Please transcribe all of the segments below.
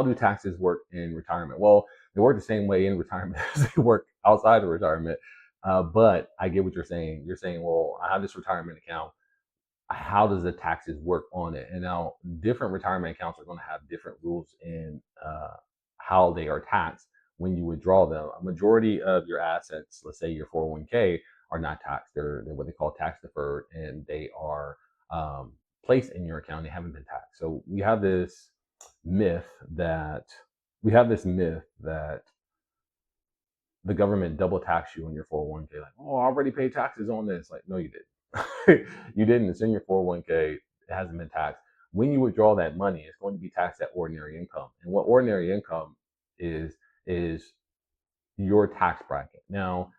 do taxes work in retirement? Well, they work the same way in retirement as they work outside of retirement. But I get what you're saying. You're saying, well, I have this retirement account. How does the taxes work on it? And now different retirement accounts are going to have different rules in how they are taxed when you withdraw them. A majority of your assets, let's say your 401k, are not taxed. They're what they call tax deferred, and they are placed in your account. They haven't been taxed. So myth that we have this myth that the government double tax you on your 401k. Like, oh, I already paid taxes on this. Like, no, you didn't. You didn't. It's in your 401k. It hasn't been taxed. When you withdraw that money, it's going to be taxed at ordinary income. And what ordinary income is your tax bracket. Now,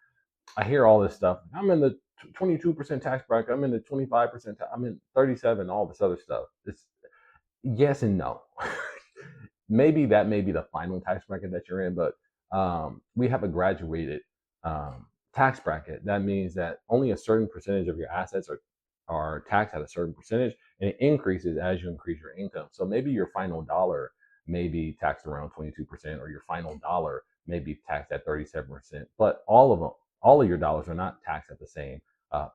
I hear all this stuff. I'm in the 22% tax bracket. I'm in the 25%. I'm in 37. All this other stuff. It's yes and no. Maybe that may be the final tax bracket that you're in, but we have a graduated tax bracket. That means that only a certain percentage of your assets are taxed at a certain percentage, and it increases as you increase your income. So maybe your final dollar may be taxed around 22%, or your final dollar may be taxed at 37%. But all of your dollars are not taxed at the same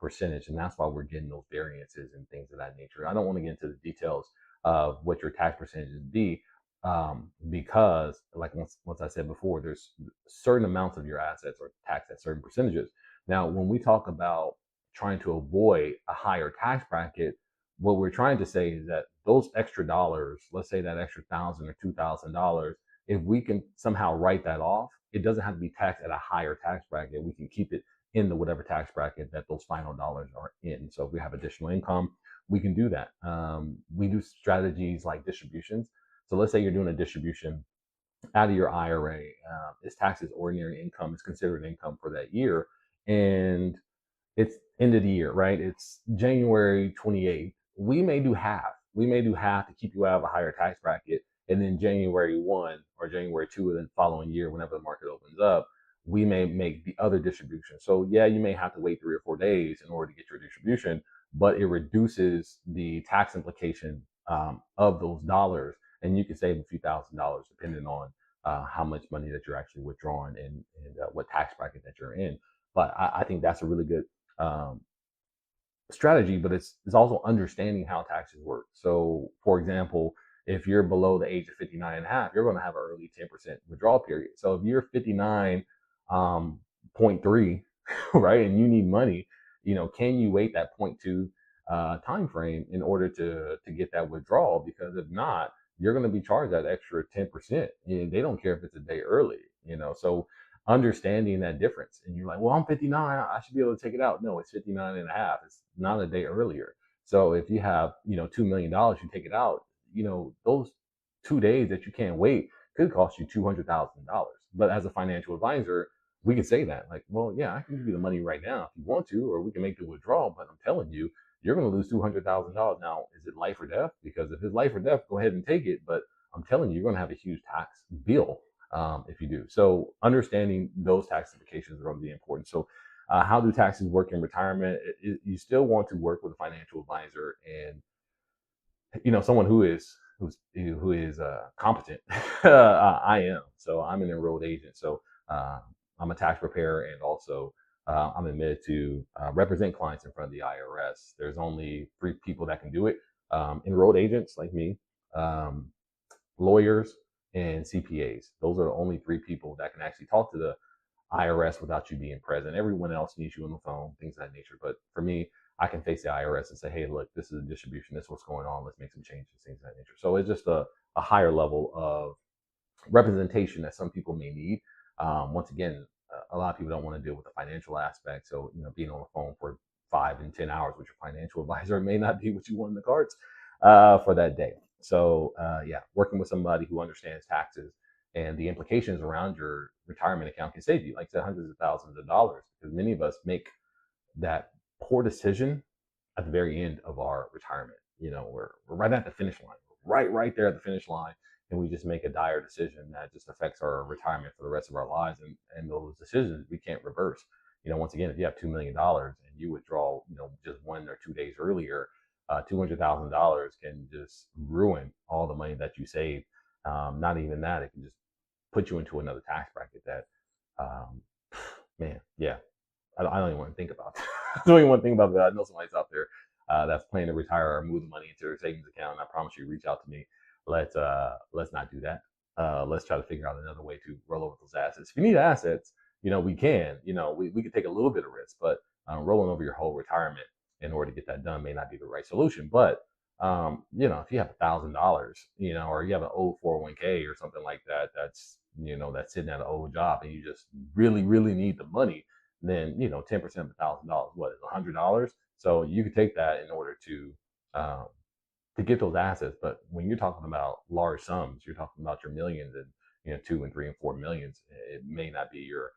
percentage, and that's why we're getting those variances and things of that nature. I don't want to get into the details of what your tax percentages be, because like once I said before, there's certain amounts of your assets are taxed at certain percentages. Now, when we talk about trying to avoid a higher tax bracket, what we're trying to say is that those extra dollars, let's say that extra $1,000 or $2,000, if we can somehow write that off, it doesn't have to be taxed at a higher tax bracket. We can keep it in the whatever tax bracket that those final dollars are in. So if we have additional income, we can do that. We do strategies like distributions. So let's say you're doing a distribution out of your IRA. It's taxed as ordinary income. It's considered income for that year. And it's end of the year, right? It's January 28th. We may do half. We may do half to keep you out of a higher tax bracket. And then January 1 or January 2 of the following year, whenever the market opens up, we may make the other distribution. So yeah, you may have to wait 3 or 4 days in order to get your distribution, but it reduces the tax implication of those dollars. And you can save a few $1,000s depending on how much money that you're actually withdrawing and what tax bracket that you're in. But I think that's a really good strategy, but it's also understanding how taxes work. So for example, if you're below the age of 59 and a half, you're going to have an early 10% withdrawal period. So if you're 59.3, right, and you need money, can you wait that 0.2 time frame in order to get that withdrawal? Because if not, you're going to be charged that extra 10%. They don't care if it's a day early, so understanding that difference. And you're like, well, I'm 59, I should be able to take it out. No, it's 59 and a half. It's not a day earlier. So if you have, $2 million, you take it out, those 2 days that you can't wait could cost you $200,000. But as a financial advisor, we can say that, like, well, yeah, I can give you the money right now if you want to, or we can make the withdrawal. But I'm telling you, you're going to lose $200,000. Now, is it life or death? Because if it's life or death, go ahead and take it. But I'm telling you, you're going to have a huge tax bill if you do. So understanding those tax implications are going to be important. So how do taxes work in retirement? You still want to work with a financial advisor and someone who is competent. I am. So I'm an enrolled agent. So I'm a tax preparer, and also I'm admitted to represent clients in front of the IRS. There's only 3 people that can do it: enrolled agents like me, lawyers, and CPAs. Those are the only 3 people that can actually talk to the IRS without you being present. Everyone else needs you on the phone, things of that nature. But for me, I can face the IRS and say, hey, look, this is a distribution. This is what's going on. Let's make some changes, things of that nature. So it's just a higher level of representation that some people may need. Once again, a lot of people don't want to deal with the financial aspect. So, being on the phone for 5 and 10 hours with your financial advisor may not be what you want in the cards for that day. So, working with somebody who understands taxes and the implications around your retirement account can save you, like I said, hundreds of thousands of dollars, because many of us make that poor decision at the very end of our retirement. We're right at the finish line, right there at the finish line, and we just make a dire decision that just affects our retirement for the rest of our lives. And those decisions we can't reverse. Once again, if you have $2 million and you withdraw, just 1 or 2 days earlier, $200,000 can just ruin all the money that you saved Not even that, it can just put you into another tax bracket that, um, man, yeah, I don't even want to think about. I don't even want to think about that. I know somebody's out there that's planning to retire or move the money into their savings account. And I promise you, reach out to me. Let's not do that. Let's try to figure out another way to roll over those assets. If you need assets, we can. We could take a little bit of risk, but rolling over your whole retirement in order to get that done may not be the right solution. But if you have $1,000, or you have an old 401k or something like that, that's sitting at an old job, and you just really, really need the money, then 10% of $1,000, what is $100? So you could take that in order um, to get those assets. But when you're talking about large sums, you're talking about your millions and 2 and 3 and 4 millions. It may not be your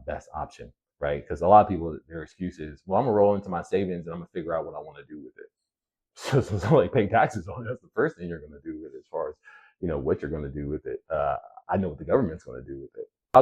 best option, right? Because a lot of people, their excuse is, well, I'm gonna roll into my savings and I'm gonna figure out what I want to do with it. So like paying taxes on it, that's the first thing you're gonna do with it, as far as what you're gonna do with it. I know what the government's gonna do with it.